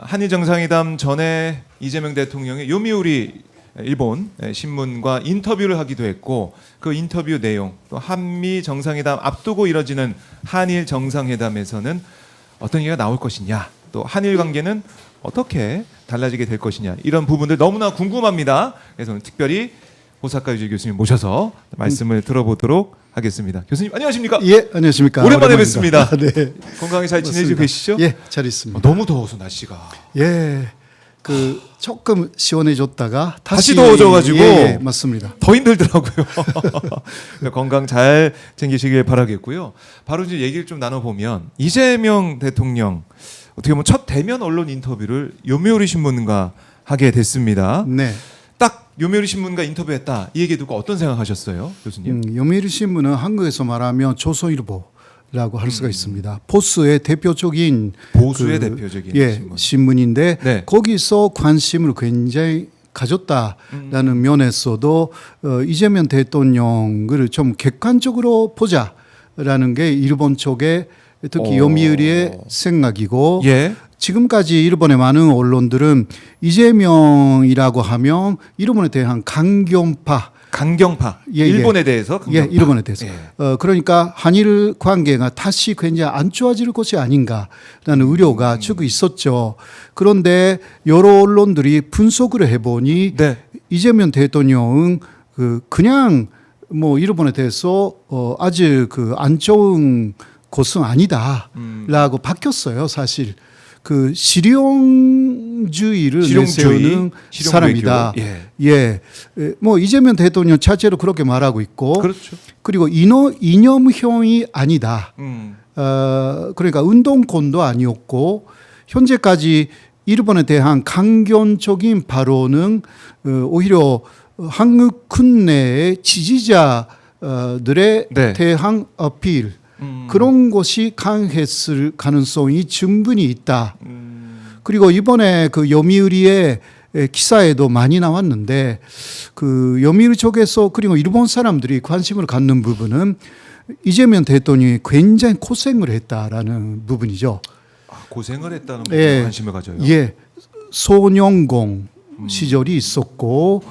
한일 정상회담 전에 이재명 대통령이 요미우리 일본 신문과 인터뷰를 하기도 했고 그 인터뷰 내용 또 한미 정상회담 앞두고 이뤄지는 한일 정상회담에서는 어떤 얘기가 나올 것이냐 또 한일 관계는 어떻게 달라지게 될 것이냐 이런 부분들 너무나 궁금합니다. 그래서 오늘 특별히 호사카 유지 교수님 모셔서 말씀을 들어보도록 하겠습니다. 교수님 안녕하십니까? 예, 안녕하십니까? 오랜만에 뵙습니다. 네. 건강히 잘 지내시고 계시죠? 예, 잘 있습니다. 너무 더워서 날씨가. 예, 그 조금 시원해졌다가 다시 더워져가지고 예, 맞습니다. 더 힘들더라고요. 건강 잘 챙기시길 바라겠고요. 바로 이제 얘기를 좀 나눠보면 이재명 대통령 어떻게 보면 첫 대면 언론 인터뷰를 요미우리 신문과 하게 됐습니다. 네. 딱 요미우리 신문과 인터뷰했다 이 얘기 듣고 어떤 생각하셨어요, 교수님? 요미우리 신문은 한국에서 말하면 조선일보라고 할 수가 있습니다. 보수의 대표적인 보수의 대표적인 신문. 신문인데 네. 거기서 관심을 굉장히 가졌다라는 면에서도 이재명 대통령을 좀 객관적으로 보자라는 게 일본 쪽에 특히 요미우리의 생각이고 예. 지금까지 일본의 많은 언론들은 이재명이라고 하면 일본에 대한 강경파, 예, 일본에 대해서 강경파. 예, 일본에 대해서. 예. 그러니까 한일 관계가 다시 굉장히 안 좋아질 것이 아닌가라는 우려가 쭉 있었죠. 그런데 여러 언론들이 분석을 해보니 네. 이재명 대통령은 그냥 뭐 일본에 대해서 아주 안 좋은 것은 아니다라고 바뀌었어요. 사실 그 실용주의를 내세우는 사람이다. 예, 뭐 이재명 대통령 자체로 그렇게 말하고 있고, 그렇죠. 그리고 이념형이 아니다. 그러니까 운동권도 아니었고 현재까지 일본에 대한 강경적인 발언은 오히려 한국 군내의 지지자들에 네. 대한 어필. 그런 것이 강했을 가능성이 충분히 있다. 그리고 이번에 그 요미우리의 기사에도 많이 나왔는데 그 요미우리 쪽에서 그리고 일본 사람들이 관심을 갖는 부분은 이재명 대통령이 굉장히 고생을 했다라는 부분이죠. 고생을 했다는 부분에 관심을 가져요. 예, 소년공 시절이 있었고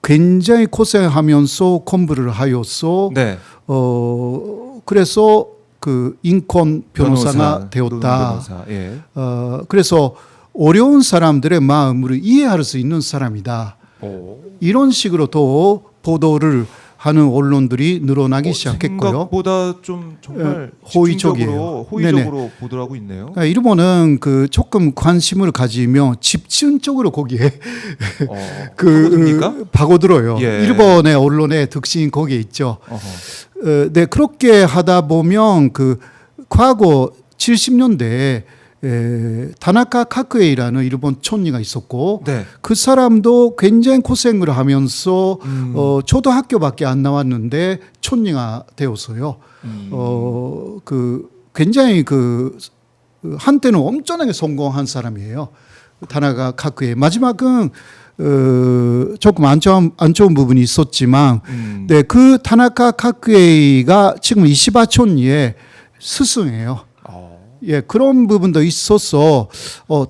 굉장히 고생하면서 공부를 하여서 네. 그래서 그 인권 변호사가 되었다. 변호사. 예. 그래서 어려운 사람들의 마음을 이해할 수 있는 사람이다. 이런 식으로 또 보도를 하는 언론들이 늘어나기 시작했고요. 생각보다 좀 정말 호의적으로 보도를 하고 있네요. 그러니까 일본은 그 조금 관심을 가지면 집중적으로 거기에 파고들어요. 예. 일본의 언론의 특징이 거기에 있죠. 네, 그렇게 하다 보면 그 과거 70년대에 다나카 카쿠에이라는 일본 총리가 있었고 네. 그 사람도 굉장히 고생을 하면서 초등학교밖에 안 나왔는데 총리가 되었어요. 굉장히 한때는 엄청나게 성공한 사람이에요. 다나카 카쿠에이. 마지막은 조금 안 좋은 부분이 있었지만, 네, 그 타나카 카쿠에이가 지금 이시바 총리의 스승이에요. 예, 그런 부분도 있어서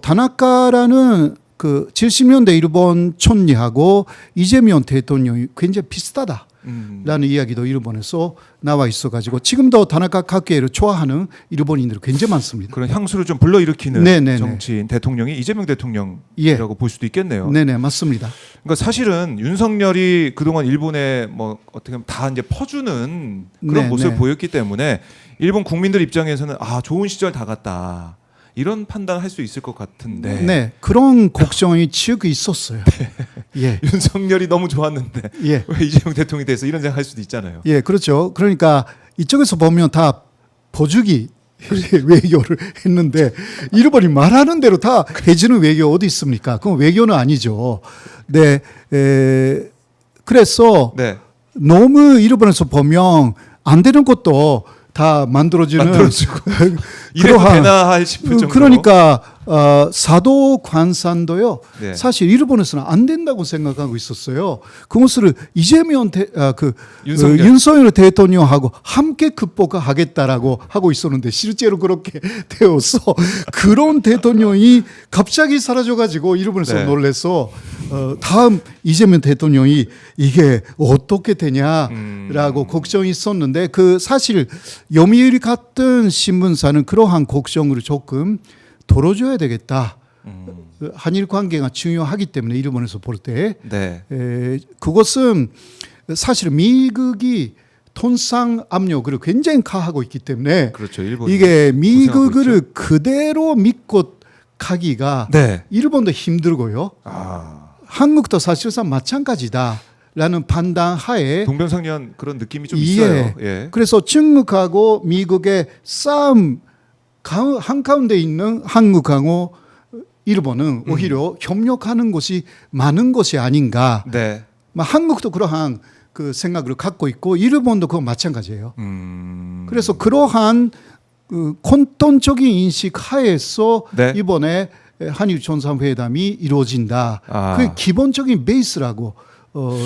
타나카라는 그 70년대 일본 총리하고 이재명 대통령이 굉장히 비슷하다라는 이야기도 일본에서 나와 있어가지고 지금도 타나카 카쿠에이를 좋아하는 일본인들이 굉장히 많습니다. 그런 향수를 좀 불러일으키는 네네네. 정치인 대통령이 이재명 대통령이라고 예. 볼 수도 있겠네요. 네네, 맞습니다. 그러니까 사실은 윤석열이 그동안 일본에 뭐 어떻게 보면 다 이제 퍼주는 그런 네, 모습을 네. 보였기 때문에 일본 국민들 입장에서는 좋은 시절 다 갔다 이런 판단을 할 수 있을 것 같은데. 네, 그런 걱정이 쭉 있었어요. 예. 윤석열이 너무 좋았는데 예. 왜 이재명 대통령에 대해서 이런 생각할 수도 있잖아요. 예, 그렇죠. 그러니까 이쪽에서 보면 다 보주기 외교를 했는데 일본이 말하는 대로 다 해주는 외교 어디 있습니까? 그건 외교는 아니죠. 네, 그래서 네. 너무 일본에서 보면 안 되는 것도 다 만들어주는 만들어주고 이래도 그러한 되나 싶을 정도로. 그러니까 사도 관산도요. 네. 사실 일본에서는 안 된다고 생각하고 있었어요. 그것을 이재명 윤석열 대통령하고 함께 극복하겠다라고 하고 있었는데 실제로 그렇게 되어서 그런 대통령이 갑자기 사라져가지고 일본에서 네. 놀래서 다음 이재명 대통령이 이게 어떻게 되냐라고 걱정이 있었는데 그 사실 요미우리 같은 신문사는 그러한 걱정을 조금 덜어줘야 되겠다. 한일 관계가 중요하기 때문에 일본에서 볼 때 네. 그것은 사실 미국이 통상 압력을 굉장히 가하고 있기 때문에 그렇죠. 일본 이게 미국을 그대로 믿고 가기가 네. 일본도 힘들고요. 한국도 사실상 마찬가지다라는 판단 하에 동병상련 그런 느낌이 좀 예. 있어요. 예. 그래서 중국하고 미국의 싸움 한가운데 있는 한국하고 일본은 오히려 협력하는 것이 많은 것이 아닌가. 네. 한국도 그러한 그 생각을 갖고 있고 일본도 그거 마찬가지예요. 그래서 그러한 그 혼돈적인 인식 하에서 네. 이번에 한일 정상회담이 이루어진다. 그게 기본적인 베이스라고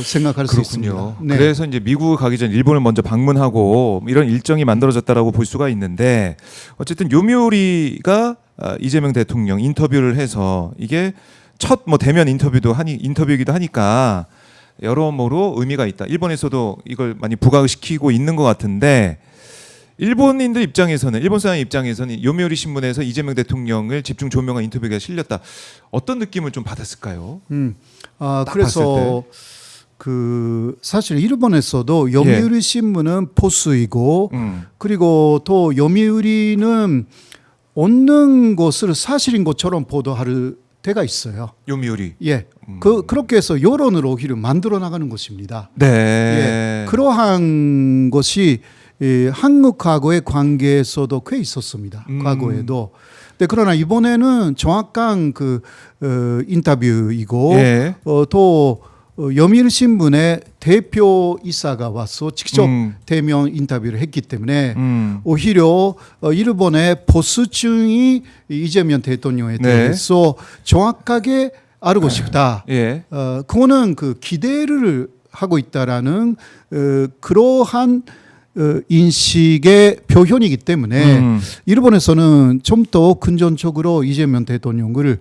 생각할 수 있습니다. 그렇군요. 네. 그래서 이제 미국을 가기 전 일본을 먼저 방문하고 이런 일정이 만들어졌다라고 볼 수가 있는데 어쨌든 요미우리가 이재명 대통령 인터뷰를 해서 이게 첫 뭐 대면 인터뷰이기도 하니까 여러모로 의미가 있다. 일본에서도 이걸 많이 부각시키고 있는 것 같은데 일본인들 입장에서는 일본 사람 입장에서는 요미우리 신문에서 이재명 대통령을 집중 조명한 인터뷰가 실렸다. 어떤 느낌을 좀 받았을까요? 그래서 그 사실 일본에서도 요미우리 신문은 보수이고 그리고 또 요미우리는 없는 것을 사실인 것처럼 보도할 때가 있어요. 요미우리. 예. 그렇게 해서 여론을 오히려 만들어 나가는 것입니다. 네. 예. 그러한 것이 한국하고의 관계에서도 꽤 있었습니다. 과거에도. 네, 그러나 이번에는 정확한 그 인터뷰이고 예. 또 요미우리 신문의 대표이사가 와서 직접 대면 인터뷰를 했기 때문에 오히려 일본의 보수층이 이재명 대통령에 대해서 정확하게 알고 싶다. 예. 그거는 그 기대를 하고 있다라는 그러한 인식의 표현이기 때문에 일본에서는 좀 더 근전적으로 이재명 대통령을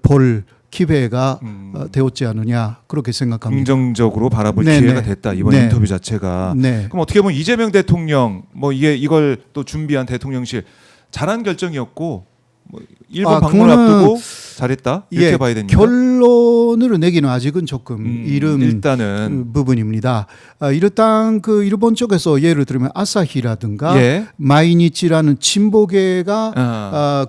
볼 기회가 되었지 않느냐 그렇게 생각합니다. 긍정적으로 바라볼 네네. 기회가 됐다 이번 네. 인터뷰 자체가. 네. 그럼 어떻게 보면 이재명 대통령 뭐 이걸 또 준비한 대통령실 잘한 결정이었고 뭐 일본 방문을 그거는 앞두고 잘했다 이렇게 봐야 됩니다. 결론을 내기는 아직은 조금 이른 일단은 부분입니다. 일단 그 일본 쪽에서 예를 들면 아사히라든가 예. 마이니치라는 진보계가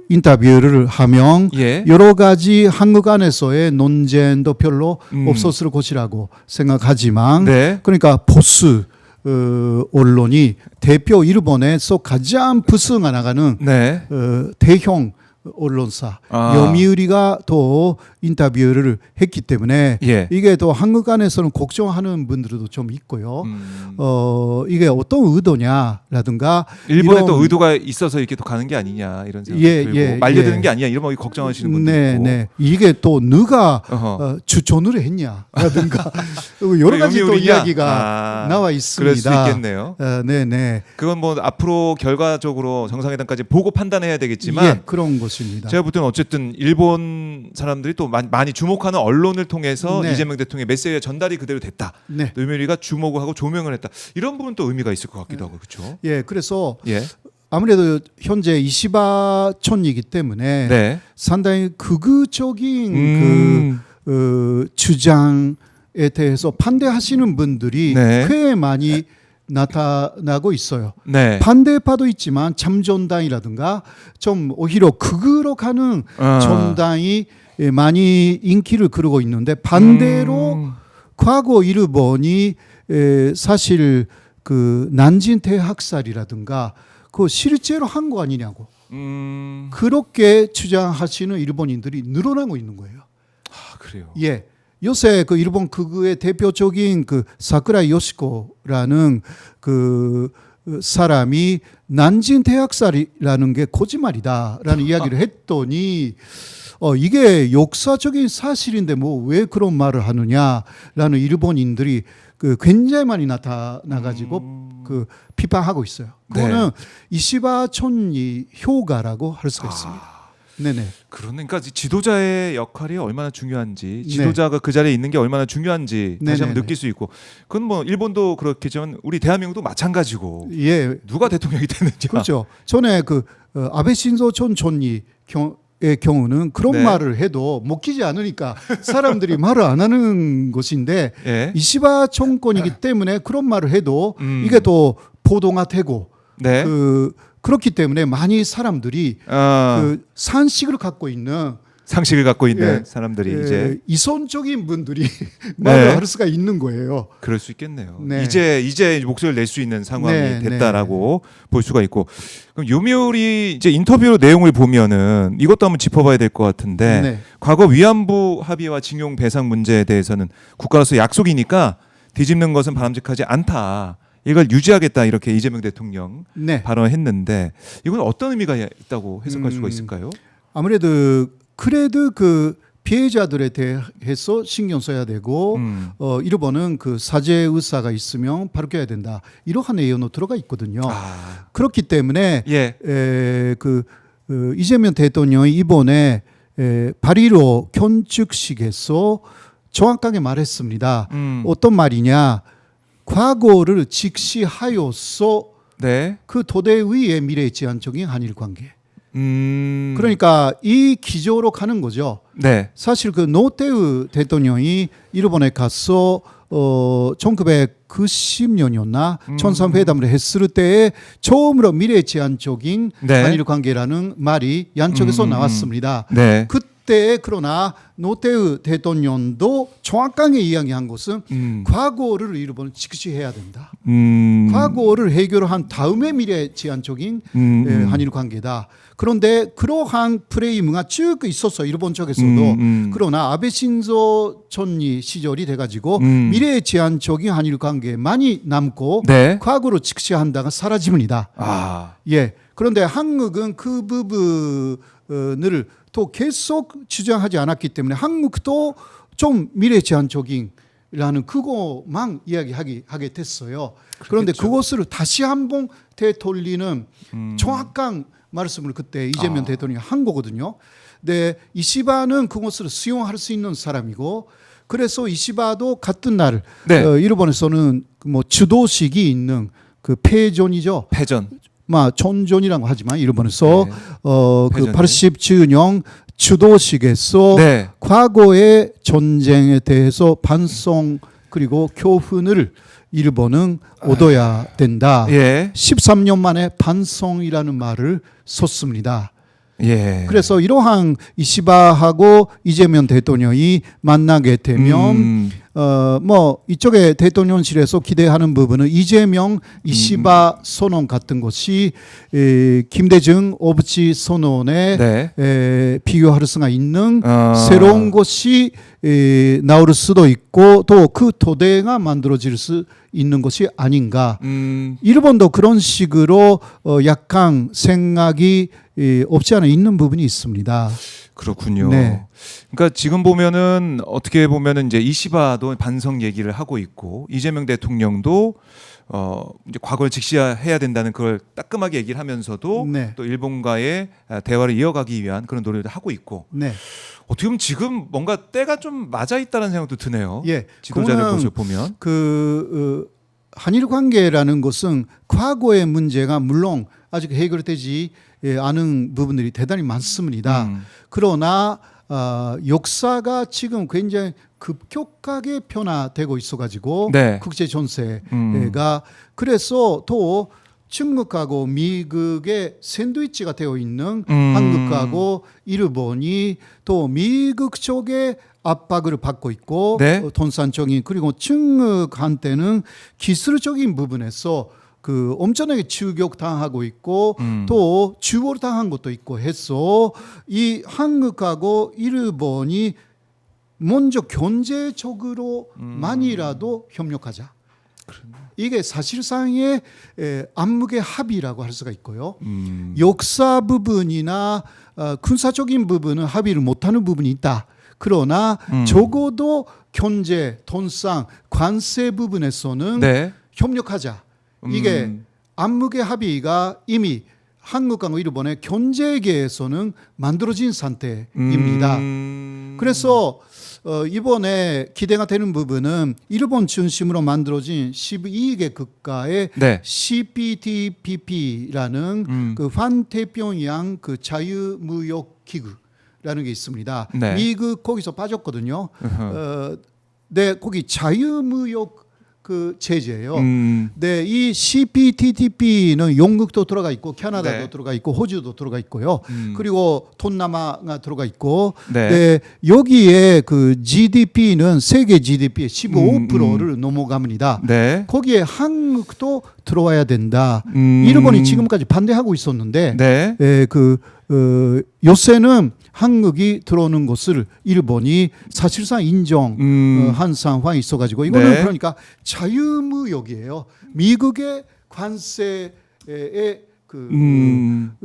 인터뷰를 하면 예. 여러 가지 한국 안에서의 논쟁도 별로 없었을 것이라고 생각하지만 네. 그러니까 보수 언론이 대표 일본에서 가장 부승해 나가는 네. 대형 언론사 요미우리가 또 인터뷰를 했기 때문에 예. 이게 또 한국 안에서는 걱정하는 분들도 좀 있고요. 이게 어떤 의도냐라든가 일본에 이런 또 의도가 있어서 이렇게 또 가는 게 아니냐 이런 생각 예, 들고 예, 말려드는 예. 게 아니냐 이런 거 걱정하시는 분도 네, 있고. 네. 이게 또 누가 어허. 추천을 했냐라든가 여러 가지 또 요미우리냐? 이야기가 나와 있습니다. 그럴 수 있겠네요. 네, 네. 그건 뭐 앞으로 결과적으로 정상회담까지 보고 판단해야 되겠지만 예, 그런 것입니다. 제가 볼 때는 어쨌든 일본 사람들이 또 많이 주목하는 언론을 통해서 네. 이재명 대통령의 메시지가 전달이 그대로 됐다. 네. 요미우리가 주목을 하고 조명을 했다. 이런 부분 또 의미가 있을 것 같기도 하고 그렇죠. 예, 그래서 예. 아무래도 현재 이시바촌이기 때문에 네. 상당히 극우적인 그 주장에 대해서 반대하시는 분들이 네. 꽤 많이 나타나고 있어요. 네. 반대파도 있지만 참전당이라든가 좀 오히려 극으로 가는 정당이 많이 인기를 끌고 있는데 반대로 과거 일본이 사실 그 난징 대학살이라든가 그 실제로 한 거 아니냐고 그렇게 주장하시는 일본인들이 늘어나고 있는 거예요. 아, 그래요. 예. 요새 그 일본 극우의 대표적인 그 사쿠라이 요시코라는 그 사람이 난징 대학살이라는 게 거짓말이다라는 이야기를 했더니 이게 역사적인 사실인데 뭐 왜 그런 말을 하느냐라는 일본인들이 그 굉장히 많이 나타나가지고 그 비판하고 있어요. 그거는 이시바 촌이 효과라고 할 수가 있습니다. 네네. 그러니까 지도자의 역할이 얼마나 중요한지, 지도자가 그 자리에 있는 게 얼마나 중요한지 다시 한번 느낄 수 있고, 그건 뭐 일본도 그렇겠지만 우리 대한민국도 마찬가지고. 예. 누가 대통령이 되는지. 그렇죠. 전에 그 아베 신조 촌 총리의 경우는 그런 말을 해도 먹히지 않으니까 사람들이 말을 안 하는 것인데 예. 이시바 총권이기 때문에 그런 말을 해도 이게 또 보도가 되고 그렇기 때문에 많이 사람들이 그 산식을 갖고 있는 상식을 갖고 있는 사람들이 이제 이선적인 분들이 말을 할 수가 있는 거예요. 그럴 수 있겠네요. 네. 이제 목소리를 낼 수 있는 상황이 됐다라고 볼 수가 있고, 그럼 요미우리 이제 인터뷰 내용을 보면은 이것도 한번 짚어봐야 될 것 같은데, 과거 위안부 합의와 징용 배상 문제에 대해서는 국가로서 약속이니까 뒤집는 것은 바람직하지 않다. 이걸 유지하겠다 이렇게 이재명 대통령 발언했는데, 이건 어떤 의미가 있다고 해석할 수가 있을까요? 아무래도 그래도 그 피해자들에 대해서 신경 써야 되고 일본은 그 사죄 의사가 있으면 바로 껴야 된다 이러한 내용도 들어가 있거든요. 그렇기 때문에 이재명 대통령이 이번에 발의로 견축식에서 정확하게 말했습니다. 어떤 말이냐? 과거를 직시하여서 그 도대 위의 미래에 지향적인 한일 관계. 그러니까 이 기조로 가는 거죠. 사실 그 노태우 대통령이 일본에 가서 1990년이었나 천삼회담을 했을 때에 처음으로 미래 제한적인 한일 관계라는 말이 양쪽에서 나왔습니다. 그때 그러나 노태우 대통령도 정확하게 이야기한 것은 과거를 일본은 직시해야 된다. 과거를 해결한 다음에 미래 제한적인 한일 관계다. 그런데 그러한 프레임가 쭉 있었어 일본 쪽에서도. 그러나 아베 신조 총리 시절이 돼가지고 미래 제한적인 한일 관계만이 남고 과거로 직시한다가 사라집니다. 그런데 한국은 그 부분을 또 계속 주장하지 않았기 때문에 한국도 좀 미래 제한적인 라는 그거만 이야기하게 됐어요. 그런데 그것을 다시 한번 되돌리는 정확한 말씀을 그때 이재명 대통령이 한 거거든요. 근데 이시바는 그것을 수용할 수 있는 사람이고, 그래서 이시바도 같은 날 일본에서는 뭐 주도식이 있는 그 패전이죠. 전전이라고 하지만 일본에서 그 80주년 주도식에서 과거의 전쟁에 대해서 반성 그리고 교훈을 일본은 얻어야 된다. 13년 만에 반성이라는 말을 썼습니다. 그래서 이러한 이시바하고 이재명 대통령이 만나게 되면 뭐 이쪽에 대통령실에서 기대하는 부분은 이재명 이시바 선언 같은 것이 김대중 오부치 선언에 비교할 수가 있는 새로운 것이 나올 수도 있고 또 그 토대가 만들어질 수 있는 것이 아닌가. 일본도 그런 식으로 약간 생각이 없지 않아 있는 부분이 있습니다. 그렇군요. 그러니까 지금 보면은 어떻게 보면은 이제 이시바도 반성 얘기를 하고 있고 이재명 대통령도 이제 과거를 직시해야 된다는 걸 따끔하게 얘기를 하면서도 또 일본과의 대화를 이어가기 위한 그런 노력을 하고 있고 어떻게 보면 지금 뭔가 때가 좀 맞아 있다는 생각도 드네요. 지도자들 모습 보면 한일 관계라는 것은 과거의 문제가 물론 아직 해결되지 않은 부분들이 대단히 많습니다. 그러나 역사가 지금 굉장히 급격하게 변화되고 있어가지고 국제 전세가 그래서 또 중국하고 미국의 샌드위치가 되어 있는 한국하고 일본이 또 미국 쪽에 압박을 받고 있고 돈산적인 그리고 중국한테는 기술적인 부분에서 그 엄청나게 추격당하고 있고 또 주월당한 것도 있고 해서 이 한국하고 일본이 먼저 경제적으로만이라도 협력하자. 이게 사실상의 암묵의 합의라고 할 수가 있고요. 역사 부분이나 군사적인 부분은 합의를 못하는 부분이 있다. 그러나 적어도 경제, 돈상, 관세 부분에서는 네. 협력하자. 이게 암묵의 합의가 이미 한국과 일본의 경제계에서는 만들어진 상태입니다. 그래서 이번에 기대가 되는 부분은 일본 중심으로 만들어진 12개 국가의 네. CPTPP라는 그 환태평양 그 자유무역 기구라는 게 있습니다. 네. 미국 거기서 빠졌거든요. 네, 거기 자유무역 그 제재예요. 네, 이 CPTPP는 영국도 들어가 있고 캐나다도 네. 들어가 있고 호주도 들어가 있고요. 그리고 동남아가 들어가 있고, 네. 네, 여기에 그 GDP는 세계 GDP의 15%를 넘어갑니다. 네. 거기에 한국도 들어와야 된다. 일본이 지금까지 반대하고 있었는데, 네. 요새는 한국이 들어오는 것을 일본이 사실상 인정한 상황이 있어가지고 이거는 네. 그러니까 자유무역이에요. 미국의 관세의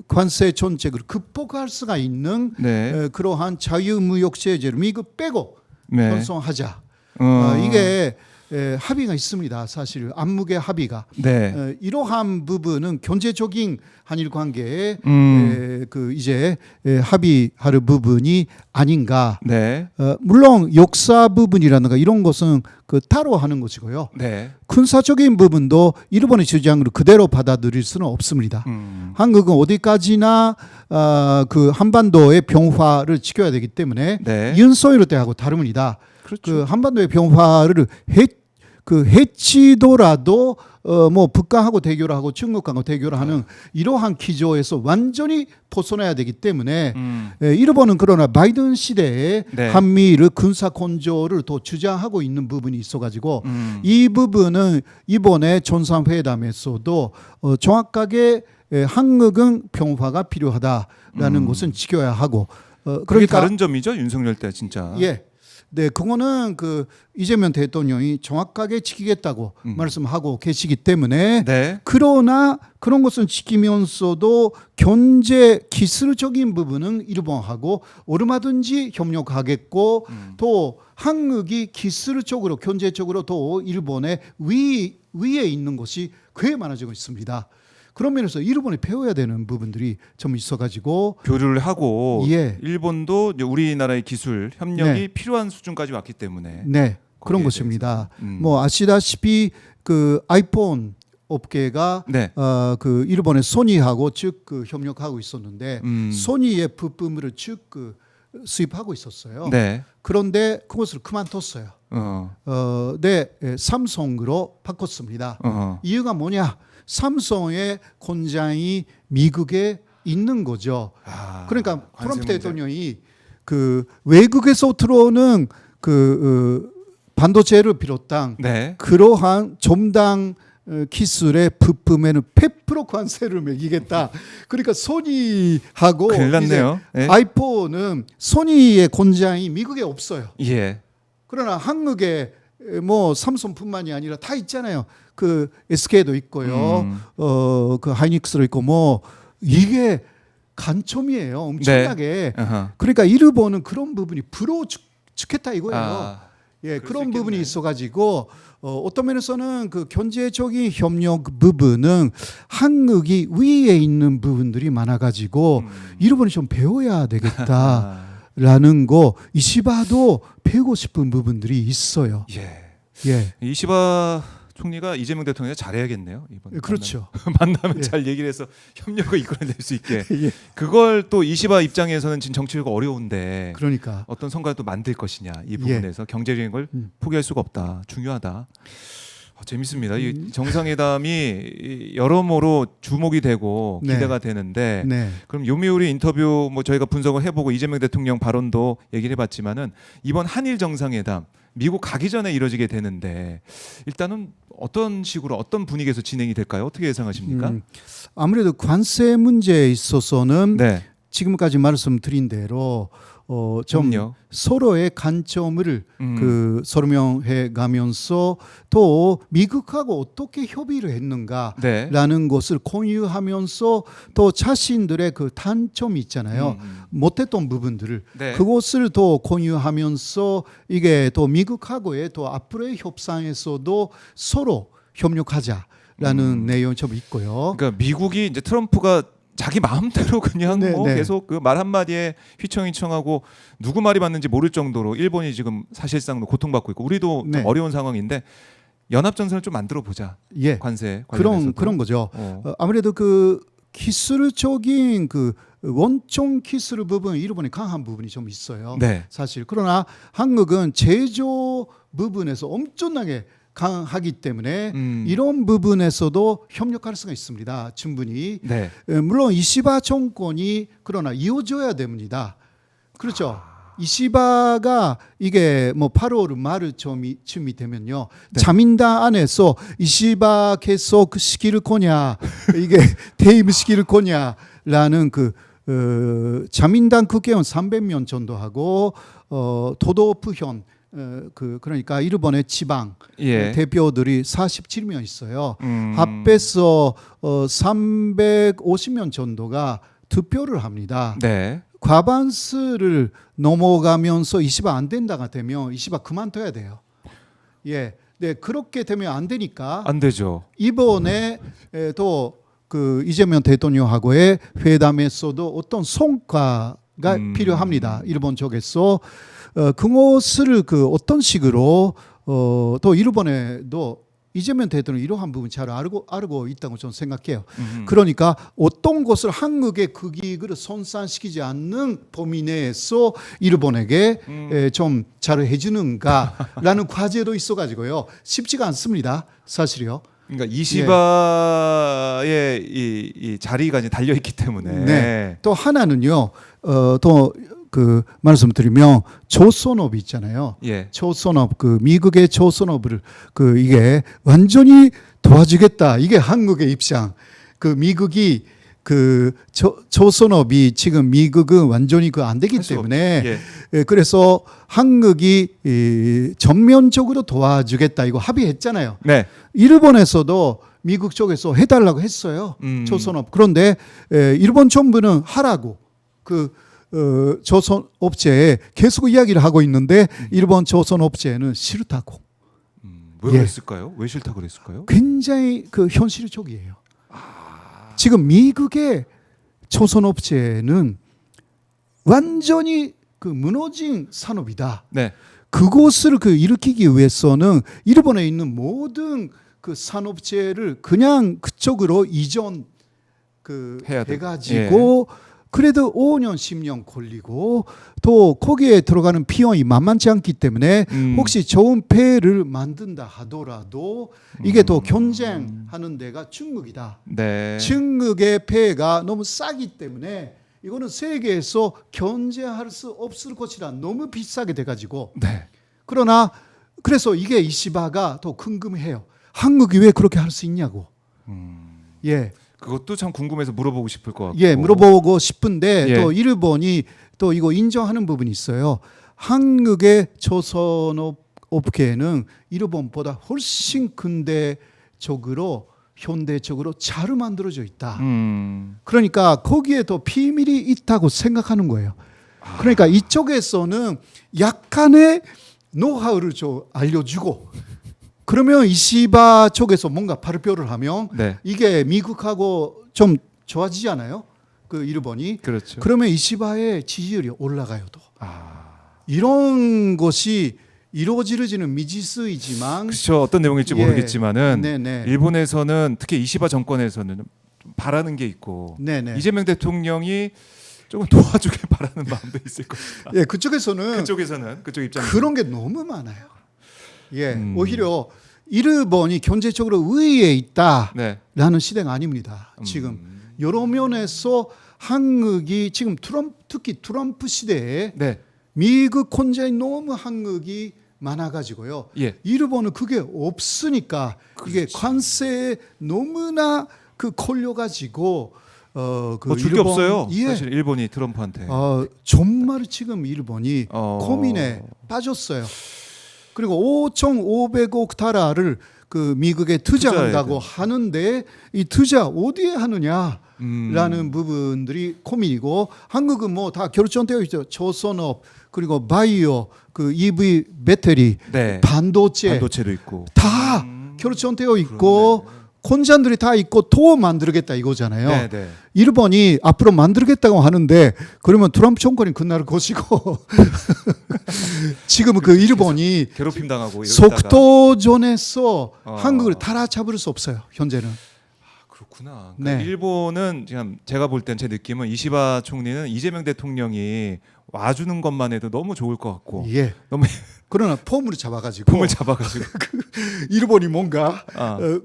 관세 정책을 극복할 수가 있는 네. 그러한 자유무역 제재를 미국 빼고 네. 편성하자. 이게 합의가 있습니다. 사실 암묵의 합의가. 네. 이러한 부분은 경제적인 한일 관계에 그 이제 합의할 부분이 아닌가. 네. 물론 역사 부분이라든가 이런 것은 그 따로 하는 것이고요. 네. 군사적인 부분도 일본의 주장을 그대로 받아들일 수는 없습니다. 한국은 어디까지나 그 한반도의 평화를 지켜야 되기 때문에 네. 윤석열 때하고 다릅니다. 그렇죠. 그 한반도의 평화를 해치더라도 뭐 북한하고 대결하고 중국하고 대결하는 이러한 기조에서 완전히 벗어나야 되기 때문에 일본은 그러나 바이든 시대에 네. 한미를 군사 건조를 더 주장하고 있는 부분이 있어가지고 이 부분은 이번에 정상회담에서도 정확하게 한국은 평화가 필요하다라는 것은 지켜야 하고 그게 그러니까 다른 점이죠, 윤석열 때 진짜. 예. 네, 그거는 그 이재명 대통령이 정확하게 지키겠다고 말씀하고 계시기 때문에 네. 그러나 그런 것은 지키면서도 경제 기술적인 부분은 일본하고 얼마든지 협력하겠고 또 한국이 기술적으로 경제적으로 더 일본의 위에 있는 것이 꽤 많아지고 있습니다. 그런 면에서 일본이 배워야 되는 부분들이 좀 있어가지고 교류를 하고 예. 일본도 이제 우리나라의 기술 협력이 네. 필요한 수준까지 왔기 때문에 네, 그런 거기에 것입니다. 대해서. 뭐 아시다시피 그 아이폰 업계가 네. 그 일본의 소니하고 쭉 그 협력하고 있었는데 소니의 부품을 쭉 그 수입하고 있었어요. 네. 그런데 그것을 그만뒀어요. 네, 삼성으로 바꿨습니다. 이유가 뭐냐? 삼성의 공장이 미국에 있는 거죠. 그러니까 트럼프 대통령이 그 외국에서 들어오는 그 반도체를 비롯한 네. 그러한 첨단 기술의 부품에는 100% 관세를 매기겠다. 그러니까 소니하고 큰일 났네요. 이제 네. 아이폰은 소니의 공장이 미국에 없어요. 예. 그러나 한국에 뭐 삼성뿐만이 아니라 다 있잖아요. 그 SK도 있고요. 그 하이닉스도 있고 뭐 이게 간점이에요. 엄청나게. 그러니까 일본은 그런 부분이 부러워 죽겠다 이거예요. 예, 그런 있겠네. 부분이 있어가지고 어떤 면에서는 그 경제적인 협력 부분은 한국이 위에 있는 부분들이 많아가지고 일본이 좀 배워야 되겠다라는 거 이시바도 배우고 싶은 부분들이 있어요. 예. 예, 이시바 총리가 이재명 대통령이 잘해야겠네요. 이번 그렇죠. 만나면 예. 잘 얘기를 해서 협력을 이끌어낼 수 있게. 예, 그걸 또 이시바 입장에서는 지금 정치가 어려운데 그러니까 어떤 성과를 또 만들 것이냐 이 부분에서 경제적인 걸 포기할 수가 없다. 중요하다. 재밌습니다. 이 정상회담이 여러모로 주목이 되고 네. 기대가 되는데 네, 그럼 요미우리 인터뷰 뭐 저희가 분석을 해보고 이재명 대통령 발언도 얘기를 해봤지만은 이번 한일 정상회담 미국 가기 전에 이뤄지게 되는데 일단은 어떤 식으로 어떤 분위기에서 진행이 될까요? 어떻게 예상하십니까? 아무래도 관세 문제에 있어서는 네. 지금까지 말씀드린 대로 좀 그럼요. 서로의 관점을 설명해 가면서 또 미국하고 어떻게 협의를 했는가라는 네. 것을 공유하면서 또 자신들의 그 단점이 있잖아요. 못했던 부분들을 네. 그것을 또 공유하면서 이게 또 미국하고의 또 앞으로의 협상에서도 서로 협력하자라는 내용이 좀 있고요. 그러니까 미국이 이제 트럼프가 자기 마음대로 그냥 네, 뭐 네. 계속 그 말 한마디에 휘청휘청하고 누구 말이 맞는지 모를 정도로 일본이 지금 사실상 고통받고 있고 우리도 좀 네. 어려운 상황인데 연합전선을 좀 만들어 보자. 예. 관세 관련해서도. 그런 거죠. 어. 아무래도 그 기술적인 그 원총 기술 부분 일본이 강한 부분이 좀 있어요. 네. 사실 그러나 한국은 제조 부분에서 엄청나게 강하기 때문에 이런 부분에서도 협력할 수가 있습니다. 충분히. 네. 물론 이시바 정권이 그러나 이어져야 됩니다. 그렇죠. 이시바가 이게 뭐 8월 말쯤이 되면요. 네. 자민당 안에서 이시바 계속 시킬 거냐, 이게 퇴임시킬 거냐라는 그 자민당 국회의원 300명 정도 하고 도도부현 그러니까 일본의 지방 예. 대표들이 47명 있어요. 음. 합해서 350명 정도가 투표를 합니다. 네. 과반수를 넘어가면서 이시바 안 된다가 되면 이시바 그만둬야 돼요. 예, 네 그렇게 되면 안 되니까 안 되죠. 이번에 또 그 이재명 대통령하고의 회담에서도 어떤 성과가 필요합니다. 일본 쪽에서 그것을 그 어떤 식으로 또 일본에도 이재명 대통령 이러한 부분 잘 알고 있다고 저는 생각해요. 그러니까 어떤 것을 한국의 국익을 손상시키지 않는 범위 내에서 일본에게 좀 잘 해주는가라는 과제도 있어가지고요. 쉽지가 않습니다. 사실이요. 그러니까 이시바의 이 자리가 이제 달려 있기 때문에. 네. 또 하나는요. 또 그 말씀드리면 조선업 있잖아요. 예. 조선업 그 미국의 조선업을 그 이게 완전히 도와주겠다. 이게 한국의 입장. 그 미국이 그 조선업이 지금 미국은 완전히 그 안 되기 때문에 예. 그래서 한국이 전면적으로 도와주겠다. 이거 합의했잖아요. 네. 일본에서도 미국 쪽에서 해달라고 했어요. 조선업. 그런데 일본 정부는 하라고 그 조선 업체에 계속 이야기를 하고 있는데 일본 조선 업체는 싫다고. 왜 그랬을까요? 왜 싫다 그랬을까요? 굉장히 그 현실적이에요. 지금 미국의 조선 업체는 완전히 그 무너진 산업이다. 네. 그것을 그 일으키기 위해서는 일본에 있는 모든 그 산업체를 그냥 그쪽으로 이전 그 해야 돼. 해가지고 그래도 5년 10년 걸리고 또 거기에 들어가는 비용이 만만치 않기 때문에 혹시 좋은 폐를 만든다 하더라도 이게 또 경쟁하는 데가 중국이다. 네. 중국의 폐가 너무 싸기 때문에 이거는 세계에서 견제할 수 없을 것이라 너무 비싸게 돼가지고 네. 그러나 그래서 이게 이시바가 더 궁금해요. 한국이 왜 그렇게 할 수 있냐고. 예. 그것도 참 궁금해서 물어보고 싶을 것 같고. 예, 물어보고 싶은데 예. 또 일본이 또 이거 인정하는 부분이 있어요. 한국의 조선업 업계는 일본보다 훨씬 근대적으로 현대적으로 잘 만들어져 있다. 그러니까 거기에 더 비밀이 있다고 생각하는 거예요. 그러니까 이쪽에서는 약간의 노하우를 좀 알려주고 그러면 이시바 쪽에서 뭔가 발표를 하면 네. 이게 미국하고 좀 좋아지잖아요. 그 일본이. 그렇죠. 그러면 이시바의 지지율이 올라가요. 또. 이런 것이 이루어지는 미지수이지만 그렇죠. 어떤 내용일지 예. 모르겠지만은 네네. 일본에서는 특히 이시바 정권에서는 좀 바라는 게 있고 네네. 이재명 대통령이 조금 도와주길 바라는 마음도 있을 것이다. 예, 그쪽에서는 그쪽 입장에서 그런 게 너무 많아요. 예, 오히려 일본이 경제적으로 우위에 있다라는 네. 시대가 아닙니다. 지금 여러 면에서 한국이 지금 특히 트럼프 시대에 네. 미국 혼자에 너무 한국이 많아가지고요. 예. 일본은 그게 없으니까 이게 관세에 너무나 그 걸려가지고 그 뭐 줄 게 없어요. 예. 사실 일본이 트럼프한테. 정말 지금 일본이 고민에 빠졌어요. 그리고 5,500억 달러를 그 미국에 투자한다고 하는데 이 투자 어디에 하느냐라는 부분들이 고민이고 한국은 뭐 다 결정되어 있죠. 조선업 그리고 바이오 그 EV 배터리 네. 반도체도 있고 다 결정되어 있고 콘잔들이 다 있고 더 만들겠다 이거잖아요. 네, 네. 일본이 앞으로 만들겠다고 하는데 그러면 트럼프 정권이 그날을 거시고 지금은 그 일본이 괴롭힘 당하고 속도전에서 한국을 따라잡을 수 없어요. 현재는. 그렇구나. 그러니까 네. 일본은 지금 제가 볼 땐 제 느낌은 이시바 총리는 이재명 대통령이 와주는 것만 해도 너무 좋을 것 같고 예. 너무 그러나 폼을 잡아가지고 폼을 잡아가지고 일본이 뭔가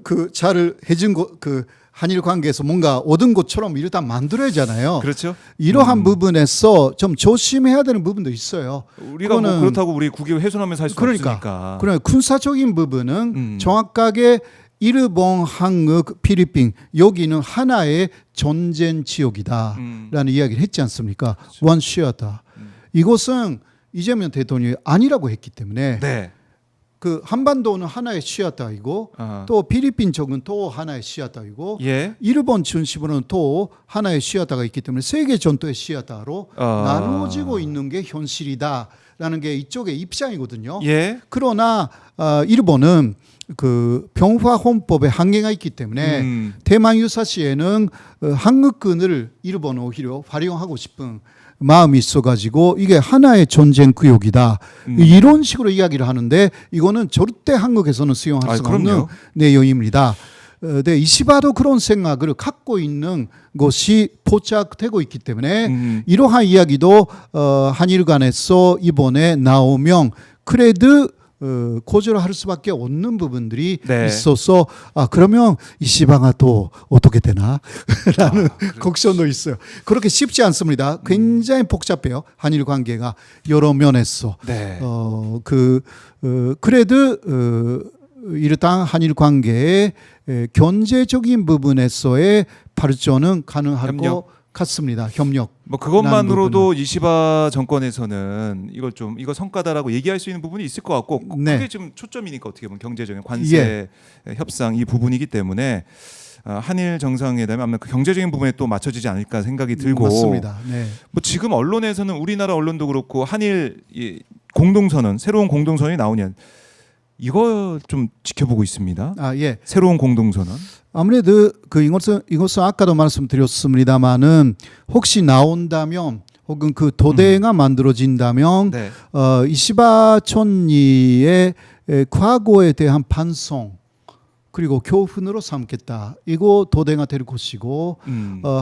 그 잘을 해준 그 한일 관계에서 뭔가 얻은 것처럼 일단 만들어야잖아요. 그렇죠. 이러한 부분에서 좀 조심해야 되는 부분도 있어요. 우리가 뭐 그렇다고 우리 국익을 훼손하면서 할 수 없으니까. 그러니까 군사적인 부분은 정확하게 일본, 한국, 필리핀 여기는 하나의 전쟁 지역이다라는 이야기를 했지 않습니까? 그렇죠. 원시하다. 이것은 이재명 대통령이 아니라고 했기 때문에 네. 그 한반도는 하나의 시아타이고 또 필리핀 쪽은 또 하나의 시아타이고 예. 일본 중심으로는 또 하나의 시아타가 있기 때문에 세계 전도의 시아타로 나누어지고 있는 게 현실이다라는 게 이쪽의 입장이거든요. 예. 그러나 일본은 그 병화 헌법에 한계가 있기 때문에 대만 유사시에는 한국군을 일본 오히려 활용하고 싶은 마음이 있어가지고 이게 하나의 전쟁 구역이다 이런 식으로 이야기를 하는데 이거는 절대 한국에서는 수용할 수가 없는 내용입니다. 네, 이시바도 그런 생각을 갖고 있는 것이 포착되고 있기 때문에 이러한 이야기도 한일 간에서 이번에 나오면 그래도 고조를 할 수밖에 없는 부분들이 있어서 그러면 이시바가 또 어떻게 되나 라는 걱정도 있어요. 그렇게 쉽지 않습니다. 굉장히 복잡해요. 한일 관계가 여러 면에서. 네. 그래도 일단 한일 관계의 경제적인 부분에서의 발전은 가능할 것 같습니다. 협력. 뭐 그것만으로도 이시바 정권에서는 이거 성과다라고 얘기할 수 있는 부분이 있을 것 같고 그게 지금 초점이니까 어떻게 보면 경제적인 관세 협상 이 부분이기 때문에 한일 정상회담이 아마 그 경제적인 부분에 또 맞춰지지 않을까 생각이 들고 맞습니다. 네. 뭐 지금 언론에서는 우리나라 언론도 그렇고 한일 공동선언 새로운 공동선언이 나오냐 이거 좀 지켜보고 있습니다. 예. 새로운 공동선언. 아무래도 이것은 아까도 말씀드렸습니다만은 혹시 나온다면 혹은 그 도대가 만들어진다면 이시바 총리의 과거에 대한 반성 그리고 교훈으로 삼겠다. 이거 도대가 될 것이고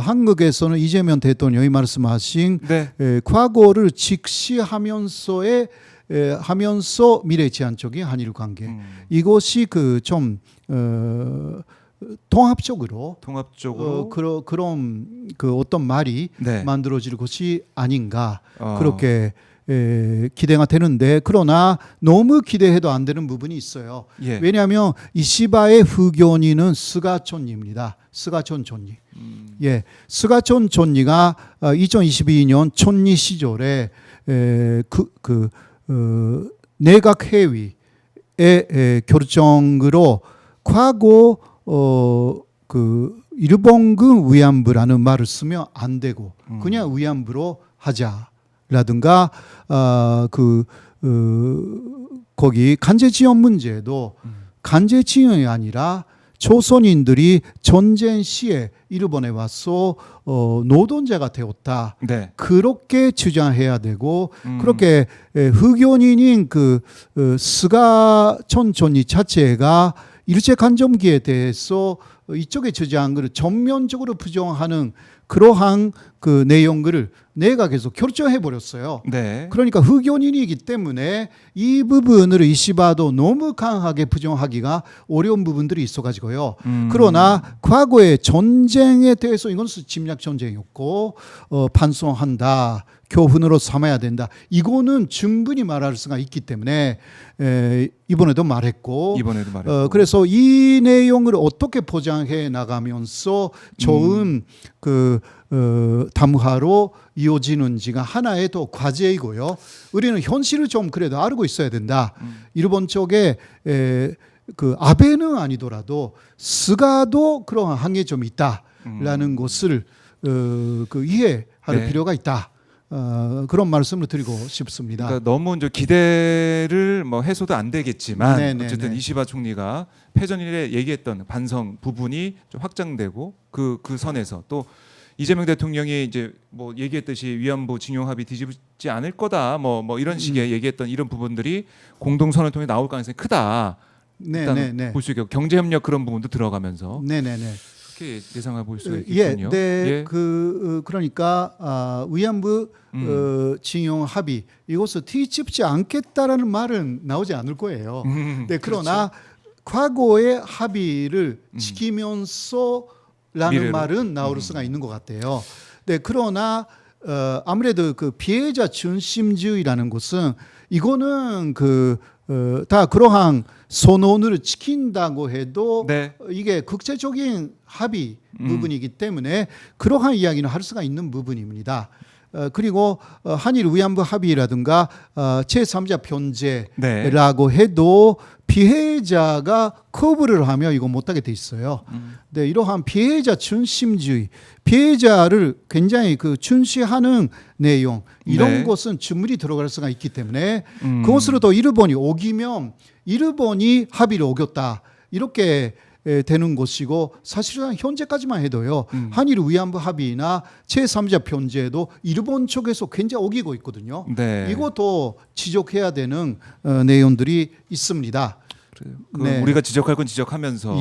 한국에서는 이재명 대통령이 말씀하신 과거를 직시하면서 미래 지향적인 한일 관계 이것이 그 좀 통합적으로 그런 그 어떤 말이 만들어질 것이 아닌가 그렇게 기대가 되는데 그러나 너무 기대해도 안 되는 부분이 있어요. 왜냐하면 이시바의 후견인은 스가촌입니다. 스가촌 총리. 스가촌 총리가 2022년 총리 시절에 내각 회의의 결정으로 과거 그 일본군 위안부라는 말을 쓰면 안 되고 그냥 위안부로 하자라든가 거기 간제지원 문제도 간제지원이 아니라 조선인들이 전쟁 시에 일본에 와서 노동자가 되었다. 그렇게 주장해야 되고 그렇게 후견인인 스가촌 총리 자체가 일제간점기에 대해서 이쪽의 주장을 전면적으로 부정하는 그러한 그 내용들을 내각에서 결정해 버렸어요. 그러니까 후견인이기 때문에 이 부분을 이시바도 너무 강하게 부정하기가 어려운 부분들이 있어가지고요. 그러나 과거의 전쟁에 대해서 이것은 침략 전쟁이었고 반성한다. 교훈으로 삼아야 된다. 이거는 충분히 말할 수가 있기 때문에 이번에도 말했고 그래서 이 내용을 어떻게 포장 성장해 나가면서 좋은 담화로 이어지는지가 하나의 또 과제이고요. 우리는 현실을 좀 그래도 알고 있어야 된다. 일본 쪽에 그 아베는 아니더라도 스가도 그러한 한계 좀 있다라는 것을 이해할 필요가 있다. 그런 말씀을 드리고 싶습니다. 그러니까 너무 이제 기대를 뭐 해소도 안 되겠지만 네네네. 어쨌든 이시바 총리가 패전일에 얘기했던 반성 부분이 좀 확장되고 그 선에서 또 이재명 대통령이 이제 뭐 얘기했듯이 위안부 징용 합의 뒤집지 않을 거다 뭐 이런 식의 얘기했던 이런 부분들이 공동선언을 통해 나올 가능성이 크다. 일단 볼 수 있고 경제 협력 그런 부분도 들어가면서 그렇게 예상해 볼 수가 있겠군요. 그러니까 위안부 징용 합의 이것을 뒤집지 않겠다라는 말은 나오지 않을 거예요. 그러나 과거의 합의를 지키면서라는 미래로. 말은 나올 수가 있는 것 같아요. 그러나 아무래도 그 피해자 중심주의라는 것은 이거는 다 그러한 선언을 지킨다고 해도 이게 국제적인 합의 부분이기 때문에 그러한 이야기는 할 수가 있는 부분입니다. 그리고 한일 위안부 합의라든가 제3자 변제라고 해도 피해자가 거부를 하면 이거 못하게 돼 있어요. 이러한 피해자 중심주의, 피해자를 굉장히 중시하는 내용 이런 것은 충분히 들어갈 수가 있기 때문에 그것으로 또 일본이 오기면 일본이 합의를 어겼다 이렇게 되는 것이고 사실상 현재까지만 해도요 한일 위안부 합의나 제3자 변제도 일본 쪽에서 굉장히 어기고 있거든요. 이것도 지적해야 되는 내용들이 있습니다. 우리가 지적할 건 지적하면서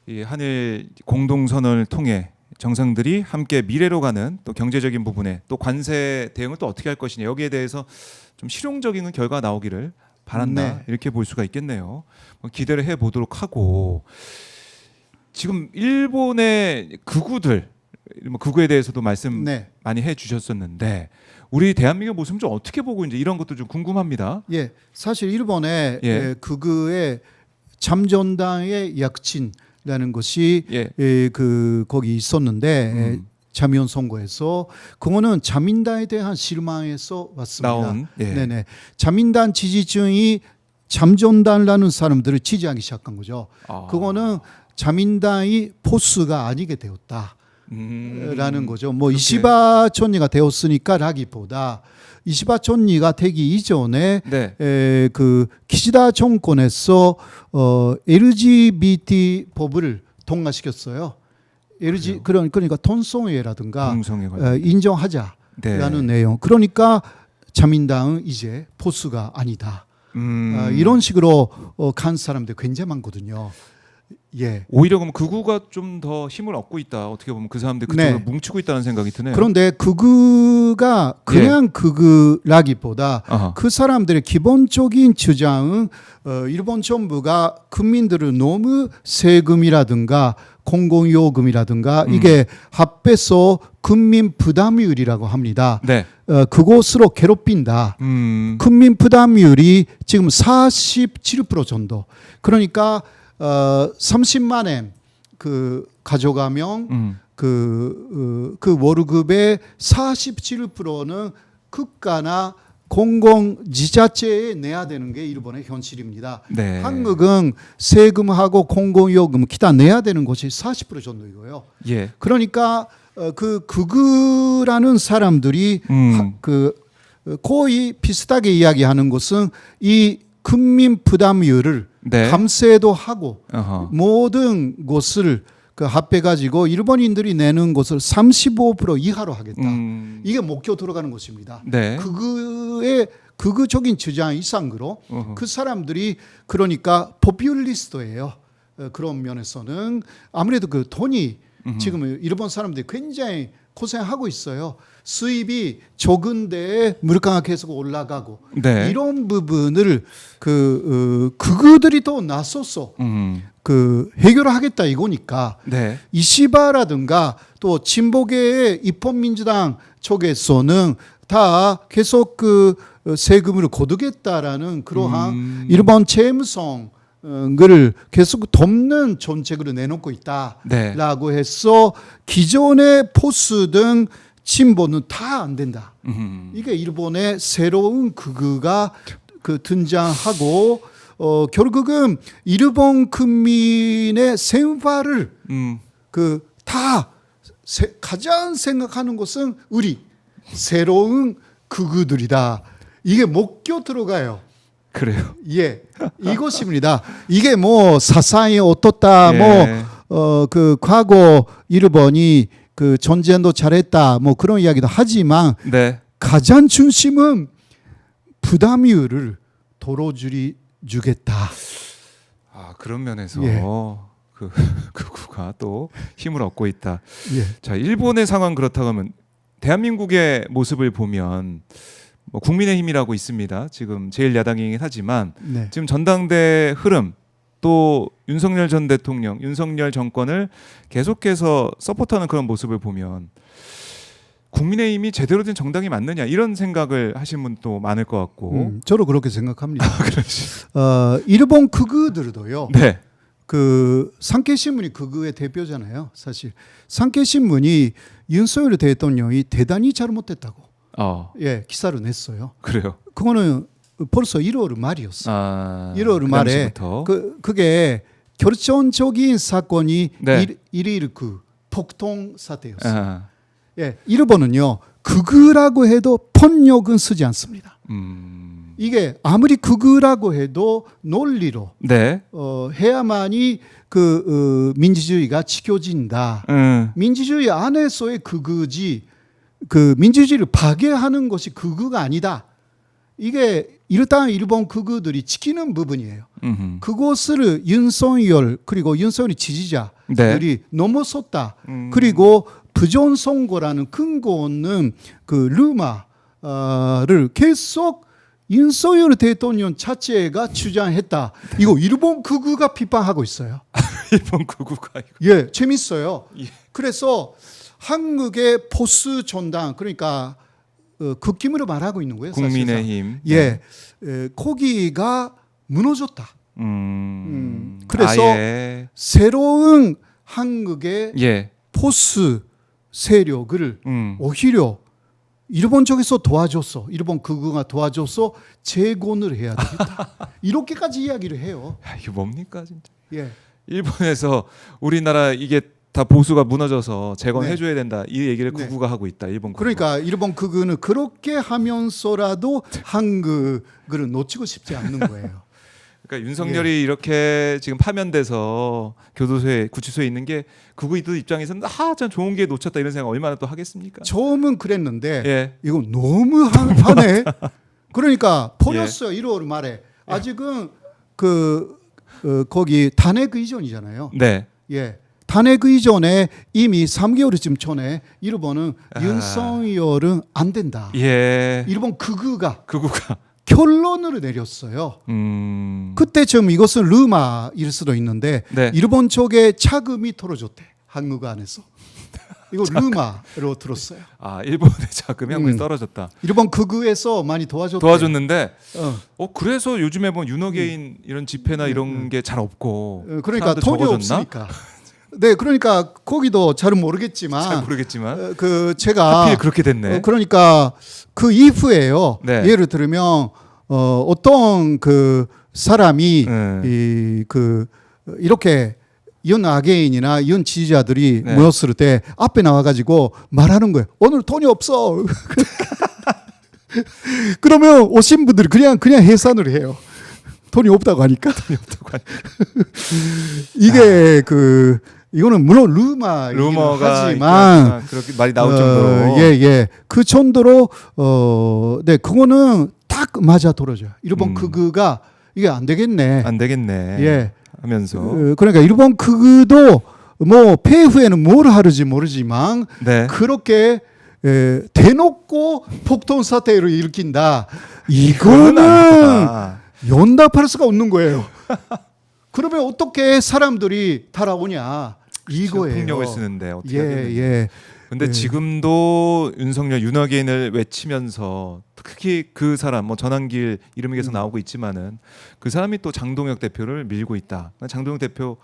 이 한일 공동선언을 통해 정상들이 함께 미래로 가는 또 경제적인 부분에 또 관세 대응을 또 어떻게 할 것이냐 여기에 대해서 좀 실용적인 결과가 나오기를 바란다 이렇게 볼 수가 있겠네요. 기대를 해보도록 하고 지금 일본의 극우들 극우에 대해서도 말씀 많이 해주셨었는데 우리 대한민국 모습 좀 어떻게 보고 이제 이런 것도 좀 궁금합니다. 사실 일본의 극우의 참전당의 약진이라는 것이 거기 있었는데 자미원 선거에서 그거는 자민당에 대한 실망에서 왔습니다. 자민당 지지층이 참전당이라는 사람들을 지지하기 시작한 거죠. 그거는 자민당이 포스가 아니게 되었다라는 거죠. 이시바 총리가 되었으니까라기보다 이시바 총리가 되기 이전에 기시다 정권에서 LGBT 법을 통과시켰어요. 그러니까 통성애라든가 인정하자라는 내용. 그러니까 자민당은 이제 포스가 아니다. 이런 식으로 간 사람들 굉장히 많거든요. 오히려 그럼 극우가 좀 더 힘을 얻고 있다. 어떻게 보면 그 사람들 그쪽으로 뭉치고 있다는 생각이 드네요. 그런데 극우가 그냥 극우라기보다 그 사람들의 기본적인 주장은 일본 정부가 국민들을 너무 세금이라든가 공공요금이라든가 이게 합해서 국민 부담율이라고 합니다. 그것으로 괴롭힌다. 국민 부담율이 지금 47% 정도. 그러니까 30만 엔 가져가면 그 월급의 47%는 국가나 공공지자체에 내야 되는 게 일본의 현실입니다. 한국은 세금하고 공공요금 기타 내야 되는 것이 40% 정도이고요. 그러니까 그 극우라는 사람들이 거의 비슷하게 이야기하는 것은 이 국민 부담율을 감세도 하고 모든 것을 합해가지고 일본인들이 내는 것을 35% 이하로 하겠다. 이게 목표 들어가는 것입니다. 그의 극우적인 주장 이상으로 그 사람들이 그러니까 포퓰리스트예요. 그런 면에서는 아무래도 그 돈이 지금 일본 사람들이 굉장히 고생하고 있어요. 수입이 적은데 물가가 계속 올라가고 이런 부분을 그들이 또 나서서 해결하겠다 이거니까 이시바라든가 또 진보계의 입헌민주당 쪽에서는 다 계속 세금을 거두겠다라는 그러한 일본 재무성 걸 계속 돕는 정책으로 내놓고 있다라고 네. 해서 기존의 보수 등 진보는 다 안 된다. 이게 일본의 새로운 극우가 등장하고 결국은 일본 국민의 생활을 다 가장 생각하는 것은 우리 새로운 극우들이다. 이게 목표 들어가요. 그래요. 예, 이것입니다. 이게 뭐 사상이 어떻다, 예. 그 과거 일본이 그 전쟁도 잘했다, 뭐 그런 이야기도 하지만 네. 가장 중심은 부담율을 도로줄이 주겠다. 아, 그런 면에서 예. 극우가 또 힘을 얻고 있다. 예. 자, 일본의 상황 그렇다고 하면 대한민국의 모습을 보면 뭐 국민의힘이라고 있습니다. 지금 제일 야당이긴 하지만 네. 지금 전당대 흐름 또 윤석열 전 대통령, 윤석열 정권을 계속해서 서포트하는 그런 모습을 보면 국민의힘이 제대로 된 정당이 맞느냐 이런 생각을 하신 분도 많을 것 같고. 저도 그렇게 생각합니다. 그렇지. 일본 극우들도요. 네. 그 산케신문이 극우의 대표잖아요. 사실 산케신문이 윤석열 대통령이 대단히 잘못했다고 예 기사를 냈어요. 그래요. 그거는 벌써 1월 말이었어. 아, 1월 말에 그게 결정적인 사건이 네. 일일그 폭동 사태였어요. 아, 예, 일본은요 극우라고 해도 폭력은 쓰지 않습니다. 이게 아무리 극우라고 해도 논리로 네. 해야만이 민주주의가 지켜진다. 민주주의 안에서의 극우지 그 민주주의를 파괴하는 것이 극우가 아니다. 이게 일단 일본 극우들이 지키는 부분이에요. 그것을 윤석열 그리고 윤석열 지지자들이 네. 넘어섰다. 그리고 부정선거라는 근거 없는 그 루마를 계속 윤석열 대통령 자체가 주장했다. 이거 일본 극우가 비판하고 있어요. 일본 극우가 예, 재밌어요. 예. 그래서 한국의 보수 정당 그러니까 극힘으로 말하고 있는 거예요. 국민의힘. 예, 거기가 무너졌다. 그래서 아예. 새로운 한국의 예. 보수 세력을 오히려 일본 쪽에서 도와줬어. 일본 극우가 도와줘서 재건을 해야 되겠다. 이렇게까지 이야기를 해요. 야, 이거 뭡니까 진짜. 예. 일본에서 우리나라 이게 다 보수가 무너져서 재건해줘야 네. 된다. 이 얘기를 네. 극우가 하고 있다. 일본 극우. 그러니까 일본 극우는 그렇게 하면서라도 한국을 놓치고 싶지 않는 거예요. 그러니까 윤석열이 이렇게 지금 파면돼서 교도소에 구치소에 있는 게 극우이들 입장에서는 참 좋은 게 놓쳤다 이런 생각 얼마나 또 하겠습니까? 처음은 그랬는데 예. 이거 너무 하네. 그러니까 버렸어요. 1월 말에. 아직은 거기 탄핵 의전이잖아요. 네. 예. 탄핵 의전에 이미 3개월쯤 전에 일본은 윤석열은 안 된다. 예. 일본 극우가 결론을 내렸어요. 그때쯤 이것은 르마일 수도 있는데 네. 일본 쪽에 자금이 떨어졌대. 한국 안에서. 이거 르마로 들었어요. 아, 일본의 자금이 한국에 떨어졌다. 일본 극우에서 많이 도와줬는데 그래서 요즘에 보면 윤호개인 이런 집회나 이런 게 잘 없고 그러니까 돈이 적어졌나? 없으니까. 네, 그러니까 거기도 잘 모르겠지만 제가 하필 그렇게 됐네. 그러니까 그 이후에요. 네. 예를 들면 어떤 그 사람이 이렇게 윤 아게인이나 윤 지지자들이 네. 모였을 때 앞에 나와가지고 말하는 거예요. 오늘 돈이 없어. 그러면 오신 분들이 그냥 해산을 해요. 돈이 없다고 하니까. 이게 이거는 물론 루머가 하지만 그렇게 말이 나올 정도로 예. 그 정도로 네, 그거는 딱 맞아 떨어져요. 일본 극우가 이게 안 되겠네. 예. 하면서 그러니까 일본 극우도 뭐 폐후에는 뭘 하는지 모르지만 네. 그렇게 대놓고 폭동 사태를 일으킨다. 이거는 연답할 수가 없는 거예요. 그러면 어떻게 사람들이 달아오냐 이거예요. 폭력을 쓰는데 어떻게 예. 근데 네. 지금도 윤석열 윤어게인을 외치면서 특히 그 사람 뭐 전환길 이름이 계속 나오고 있지만은 그 사람이 또 장동혁 대표를 밀고 있다. 장동혁 대표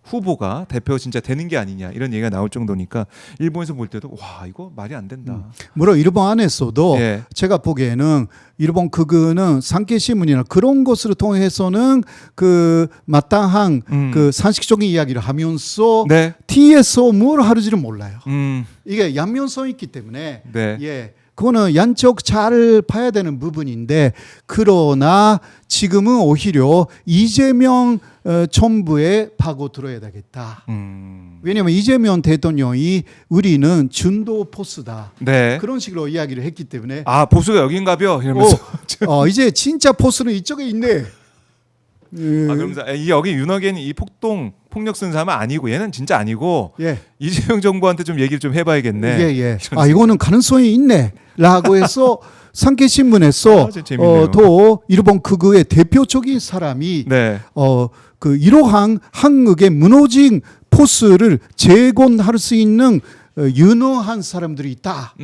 후보가 대표 진짜 되는 게 아니냐 이런 얘기가 나올 정도니까 일본에서 볼 때도 와 이거 말이 안 된다. 물론 일본 안에서도 예. 제가 보기에는 일본 그거는 산케신문이나 그런 것을 통해서는 그 마땅한 그 상식적인 이야기를 하면서 네. 뒤에서 뭘 하는지를 몰라요. 음. 이게 양면성이 있기 때문에 네. 예. 그거는 양쪽 잘 봐야 되는 부분인데 그러나 지금은 오히려 이재명 정부에 파고 들어야 되겠다. 왜냐하면 이재명 대통령이 우리는 준도 포스다. 네. 그런 식으로 이야기를 했기 때문에 아 보수가 여긴가벼 이러면서. 이제 진짜 포스는 이쪽에 있네. 아 그러면서 이 여기 윤어게인 이 폭력 쓴 사람은 아니고 얘는 진짜 아니고 예. 이재명 정부한테 좀 얘기를 좀 해봐야겠네. 예. 이거는 가능성이 있네라고 해서 상케신문에서 진짜 재밌네요. 또 일본 극우의 대표적인 사람이 네. 그 이러한 한국의 무너진 포스를 재건할 수 있는 유능한 사람들이 있다.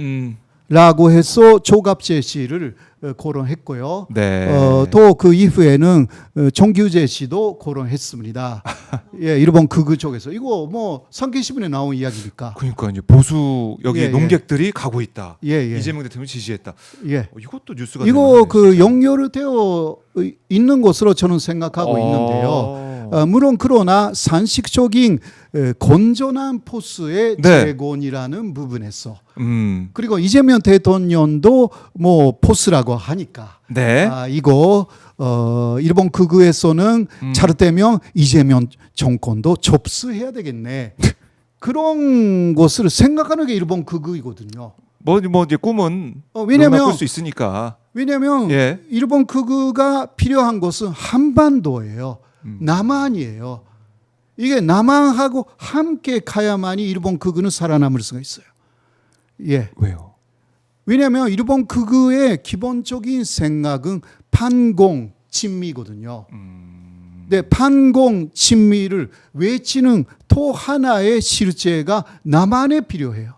라고 해서 조갑재 씨를 거론했고요. 네. 또 그 이후에는 정규재 씨도 거론했습니다. 예, 일본 극우 쪽에서 이거 뭐 상계신문에 나온 이야기니까. 그러니까 이제 보수 여기 예, 농객들이 가고 있다. 예. 이재명 대통령 지지했다. 예. 이것도 뉴스가 이거 그 연결되어 있는 것으로 저는 생각하고 있는데요. 물론 그러나 상식적인 건전한 포스의 네. 재건이라는 부분에서 그리고 그리고 이재명 대통령도 뭐 포스라고 하니까 네. 이거 일본 극우에서는 잘못되면 이재명 정권도 접수해야 되겠네. 그런 것을 생각하는 게 일본 극우이거든요. 뭐 이제 꿈은 왜냐면 꿀수 있으니까. 예. 일본 극우가 필요한 것은 한반도예요. 남한이에요. 이게 남한하고 함께 가야만이 일본 극우는 살아남을 수가 있어요. 예. 왜요? 왜냐하면 일본 극우의 기본적인 생각은 반공 친미거든요. 근데 반공 친미를 외치는 또 하나의 실제가 남한에 필요해요.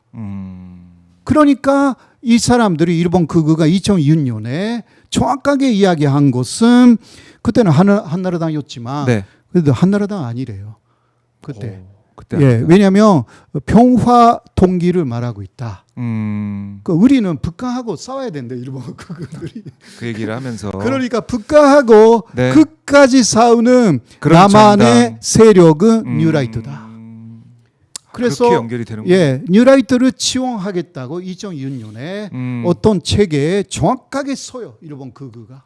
그러니까 이 사람들이 일본 극우가 2006년에 정확하게 이야기한 것은 그때는 한나라당이었지만 네. 그래도 한나라당 아니래요. 그때. 그때 예, 왜냐하면 평화 통기를 말하고 있다. 우리는 북한하고 싸워야 된다. 일본 극우들이. 그 얘기를 하면서 그러니까 북한하고 네. 끝까지 싸우는 그런 남한의 정당. 세력은 뉴라이트다. 그래서 그렇게 연결이 되는군요. 예, 뉴라이트를 지원하겠다고 2006년에 어떤 책에 정확하게 써요. 일본 극우가.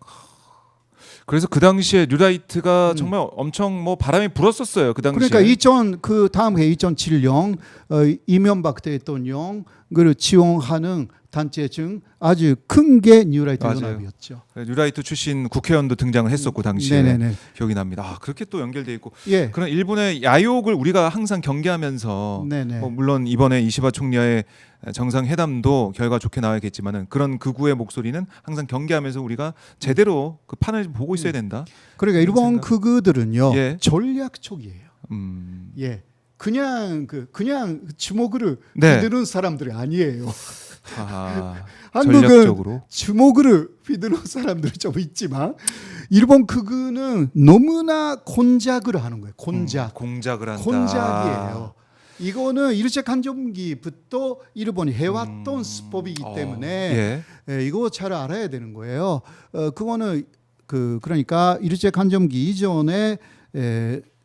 그래서 그 당시에 뉴라이트가 정말 엄청 뭐 바람이 불었었어요. 그 당시에. 그러니까 그 다음 해 2007년 이명박 대통령을 지원하는 단체 중 아주 큰 게 뉴라이트 맞아요. 연합이었죠. 뉴라이트 출신 국회의원도 등장을 했었고 당시에 네네네. 기억이 납니다. 그렇게 또 연결돼 있고 예. 그런 일본의 야욕을 우리가 항상 경계하면서 네네. 뭐 물론 이번에 이시바 총리와의 정상회담도 결과 좋게 나와야겠지만은 그런 극우의 목소리는 항상 경계하면서 우리가 제대로 그 판을 보고 있어야 된다. 그러니까 일본 생각. 극우들은요 예. 전략적이에요. 예. 그냥 주먹으로 네. 휘두르는 사람들이 아니에요. 한국은 전략적으로. 주먹으로 휘두르는 사람들이 좀 있지만 일본 극우는 너무나 곤작을 하는 거예요. 공작을 한다. 곤작이에요. 이거는 일제강점기부터 일본이 해왔던 수법이기 때문에 이거 잘 알아야 되는 거예요. 그거는 그러니까 일제강점기 이전에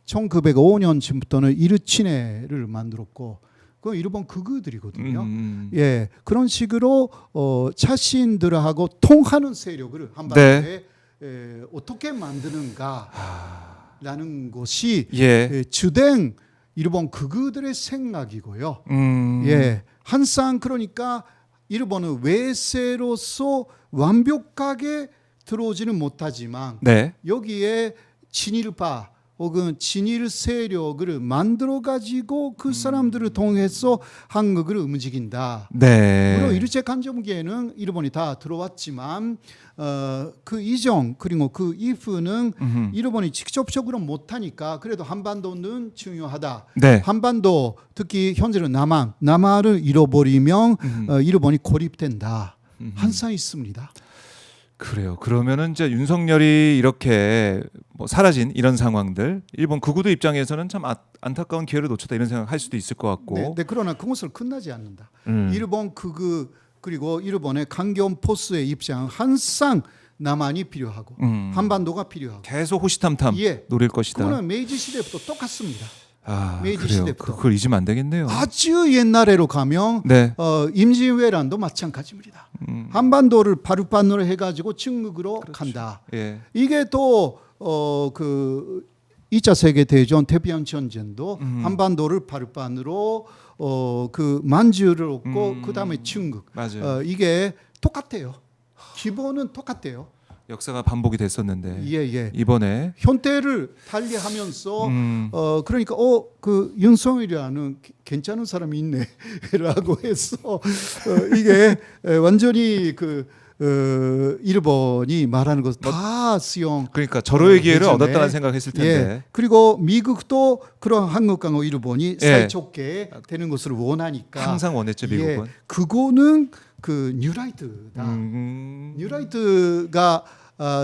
1905년쯤부터는 일친회를 만들었고 그건 일본 극우들이거든요. 예, 그런 식으로 자신들하고 통하는 세력을 한반도에 어떻게 만드는가라는 것이 주된 일본 극우들의 생각이고요. 예, 항상 그러니까 일본은 외세로서 완벽하게 들어오지는 못하지만 여기에 친일파 혹은 친일 세력을 만들어 가지고 그 사람들을 통해서 한국을 움직인다. 네. 물론 일제 강점기에는 일본이 다 들어왔지만 그 이전 그리고 그 이후는 일본이 직접적으로 못하니까 그래도 한반도는 중요하다. 네. 한반도 특히 현재는 남한을 잃어버리면 일본이 고립된다. 항상 있습니다. 그래요. 그러면은 이제 윤석열이 이렇게 뭐 사라진 이런 상황들, 일본 극우도 입장에서는 참 안타까운 기회를 놓쳤다 이런 생각할 수도 있을 것 같고. 네, 그러나 그것을 끝나지 않는다. 일본 극우 그리고 일본의 강경 포스의 입장 항상 남한이 필요하고 한반도가 필요하고 계속 호시탐탐 예. 노릴 것이다. 그거는 메이지 시대부터 똑같습니다. 메이지 그래요. 시대부터. 그걸 잊으면 안 되겠네요. 아주 옛날에로 가면 네. 임진왜란도 마찬가지입니다. 한반도를 발판으로 해가지고 중국으로 간다. 예. 이게 또 그 2차 세계 대전 태평양 전쟁도 한반도를 발판으로 그 만주를 얻고 그 다음에 중국. 맞아요. 이게 똑같아요. 기본은 똑같아요. 역사가 반복이 됐었는데 예. 이번에 현대를 달리하면서 그러니까 그 윤석열이라는 괜찮은 사람이 있네라고 해서 이게 완전히 그 일본이 말하는 것 다 수용. 그러니까 절호의 기회를 예전에. 얻었다는 생각했을 텐데. 예. 그리고 미국도 그런 한국하고 일본이 예. 사이좋게 되는 것을 원하니까 항상 원했죠 미국은. 예. 그거는 그 뉴라이트다. 뉴라이트가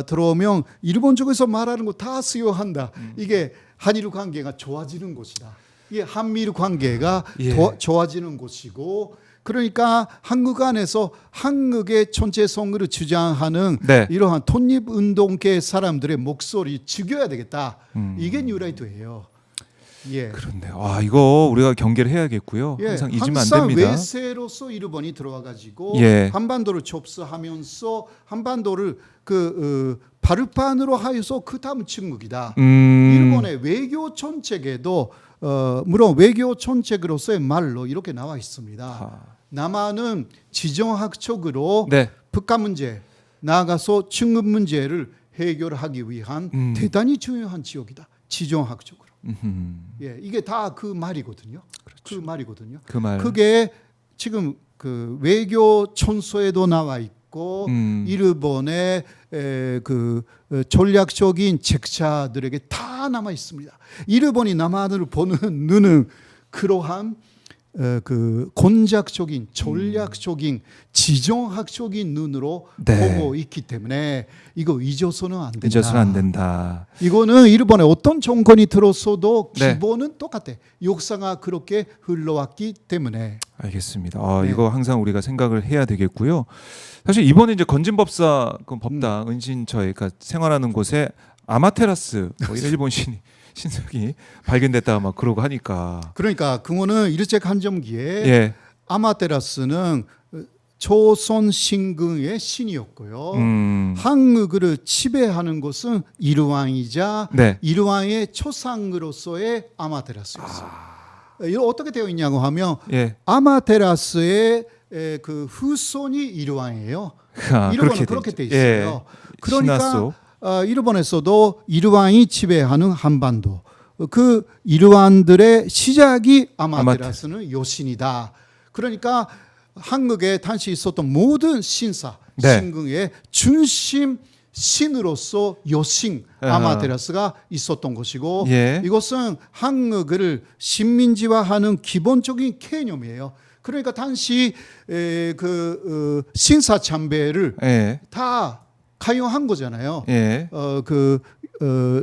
들어오면 일본 쪽에서 말하는 거 다 수용한다. 이게 한일 관계가 좋아지는 것이다. 이게 한미일 관계가 예. 좋아지는 것이고, 그러니까 한국 안에서 한국의 전체성을 주장하는 네. 이러한 독립운동계 사람들의 목소리 죽여야 되겠다. 이게 뉴라이트예요. 예. 그렇네요. 이거 우리가 경계를 해야겠고요. 예, 항상 잊으면 안 항상 됩니다. 외세로서 일본이 들어와가지고 예. 한반도를 접수하면서 한반도를 그 발판으로 하여서 그 다음 중국이다. 일본의 외교 정책에도 물론 외교 정책으로서의 말로 이렇게 나와 있습니다. 남한은 지정학적으로 네. 북한 문제 나아가서 중국 문제를 해결하기 위한 대단히 중요한 지역이다. 지정학적으로. 예, 이게 다 그 말이거든요. 그렇죠. 그 말이거든요. 그 말. 그게 지금 그 외교 촌서에도 나와 있고 일본의 그 전략적인 책자들에게 다 남아 있습니다. 일본이 남한을 보는 눈은 그러한 그 권작적인 전략적인 지정학적인 눈으로 네. 보고 있기 때문에 이거 잊어서는 안 된다. 잊어서는 안 된다. 이거는 일본의 어떤 정권이 들었어도 네. 기본은 똑같아. 역사가 그렇게 흘러왔기 때문에. 알겠습니다. 네. 이거 항상 우리가 생각을 해야 되겠고요. 사실 이번에 이제 건진법사 그 법당 은신처에 그러니까 생활하는 곳에 아마테라스 일본 신석이 발견됐다 막 그러고 하니까. 그러니까 그거는 일제 강점기에 예. 아마테라스는 조선 신궁의 신이었고요. 한국을 지배하는 것은 일왕이자 네. 일왕의 초상으로서의 아마테라스였어요. 이거 어떻게 되어 있냐고 하면 예. 아마테라스의 그 후손이 일왕이에요. 일본은 그렇게 돼 있어요. 예. 그러니까 신화속. 일본에서도 일왕이 지배하는 한반도 그 일왕들의 시작이 아마테라스는 여신이다. 그러니까 한국에 당시 있었던 모든 신사 네. 신궁의 중심 신으로서 여신 아마테라스가 있었던 것이고 예. 이것은 한국을 식민지화하는 기본적인 개념이에요. 그러니까 당시 그 신사 참배를 예. 다 가용한 거잖아요. 예.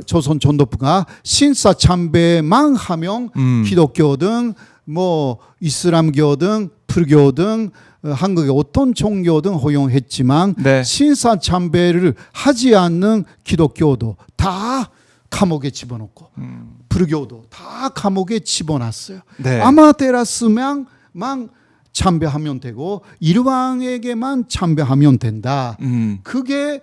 조선 전도부가 신사 참배만 하면 기독교든 뭐 이슬람교든 불교든 한국의 어떤 종교든 허용했지만 네. 신사 참배를 하지 않는 기독교도 다 감옥에 집어넣고 불교도 다 감옥에 집어넣었어요. 네. 아마테라스만 참배하면 되고 일왕에게만 참배하면 된다. 그게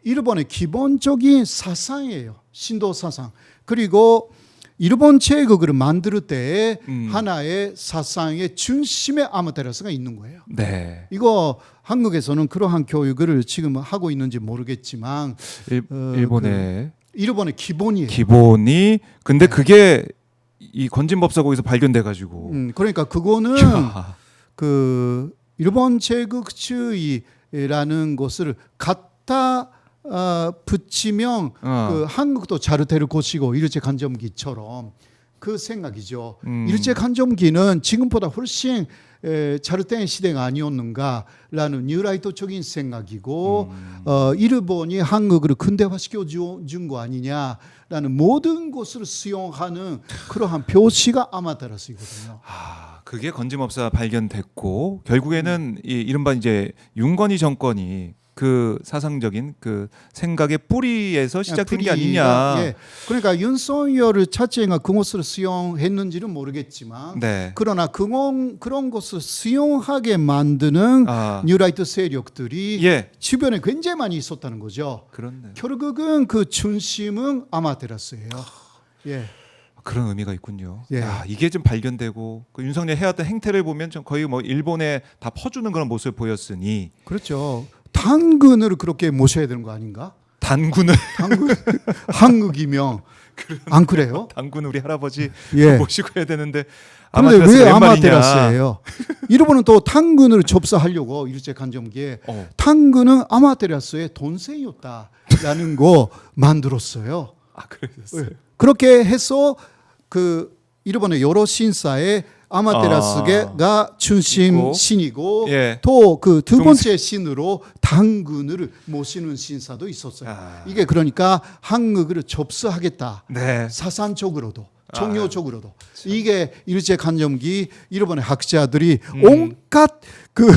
일본의 기본적인 사상이에요. 신도 사상. 그리고 일본 제국을 만들 때 하나의 사상의 중심에 아마테라스가 있는 거예요. 네. 이거 한국에서는 그러한 교육을 지금 하고 있는지 모르겠지만 일본의 일본의 기본이에요. 기본이 근데 그게 이 건진법사고에서 발견돼 가지고 그러니까 그거는 그 일본 제국주의라는 것을 갖다 붙이면 그 한국도 잘 될 것이고 일제 간점기처럼 그 생각이죠. 일제 간점기는 지금보다 훨씬 잘된 시대가 아니었는가라는 뉴라이트적인 생각이고 일본이 한국을 근대화시켜 준 거 아니냐라는 모든 것을 수용하는 그러한 표시가 아마테라스이거든요. 그게 건진법사 발견됐고 결국에는 이 이른바 이제 윤건희 정권이 그 사상적인 그 생각의 뿌리에서 시작된 게 아니냐. 예. 그러니까 윤석열 자체가 그것을 수용했는지는 모르겠지만 네. 그러나 그런 것을 수용하게 만드는 뉴라이트 세력들이 예. 주변에 굉장히 많이 있었다는 거죠. 그렇네. 결국은 그 중심은 아마테라스예요. 예. 그런 의미가 있군요. 예. 야, 이게 좀 발견되고 그 윤석열 해왔던 행태를 보면 좀 거의 뭐 일본에 다 퍼주는 그런 모습을 보였으니 그렇죠. 당근을 그렇게 모셔야 되는 거 아닌가? 단군을 한국이면 안 그래요? 단군 우리 할아버지 예. 모시고 해야 되는데 그런데 아마테라스 왜 웬 말이냐. 아마테라스예요? 일본은 또 당근을 접수하려고 일제 간점기에 당근은 아마테라스의 동생이었다라는 거 만들었어요. 그랬어요. 그렇게 해서 그 일본의 여러 신사에 아마테라스가 중심 있고. 신이고 예. 또 그 두 번째 신으로 당근을 모시는 신사도 있었어요. 이게 그러니까 한국을 접수하겠다. 네. 사상적으로도 종교적으로도 이게 일제 간점기 일본의 학자들이 온갖 그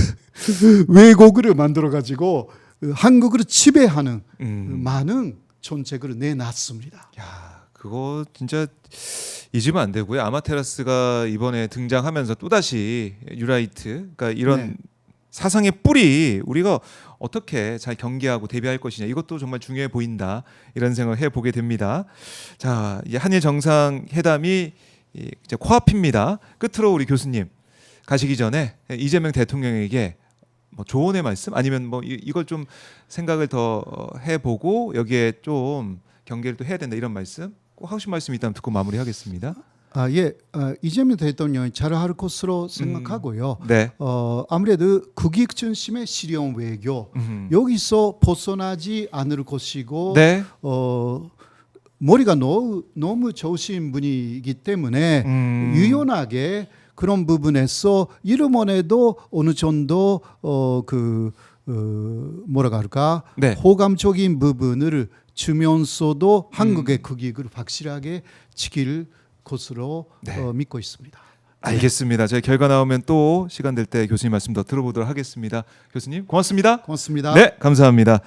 왜곡을 만들어 가지고 한국을 지배하는 많은 정책을 내놨습니다. 야, 그거 진짜 잊으면 안 되고요. 아마테라스가 이번에 등장하면서 또다시 뉴라이트, 그러니까 이런 네. 사상의 뿌리 우리가 어떻게 잘 경계하고 대비할 것이냐 이것도 정말 중요해 보인다 이런 생각을 해보게 됩니다. 자, 이제 한일 정상회담이 이제 코앞입니다. 끝으로 우리 교수님 가시기 전에 이재명 대통령에게 뭐 조언의 말씀 아니면 뭐 이걸 좀 생각을 더 해보고 여기에 좀 경계를 또 해야 된다 이런 말씀 꼭 하신 말씀 있다면 듣고 마무리하겠습니다. 이재명 대통령이 잘할 것으로 생각하고요. 네. 아무래도 국익 중심의 실용 외교 여기서 벗어나지 않을 것이고 네. 머리가 너무 좋으신 분이기 때문에 유연하게 그런 부분에서 일본에도 어느 정도 뭐라고 할까 네. 호감적인 부분을 주면서도 한국의 국익을 확실하게 지킬 것으로 믿고 있습니다. 알겠습니다. 저희 결과 나오면 또 시간 될 때 교수님 말씀 더 들어보도록 하겠습니다. 교수님 고맙습니다. 고맙습니다. 네, 감사합니다.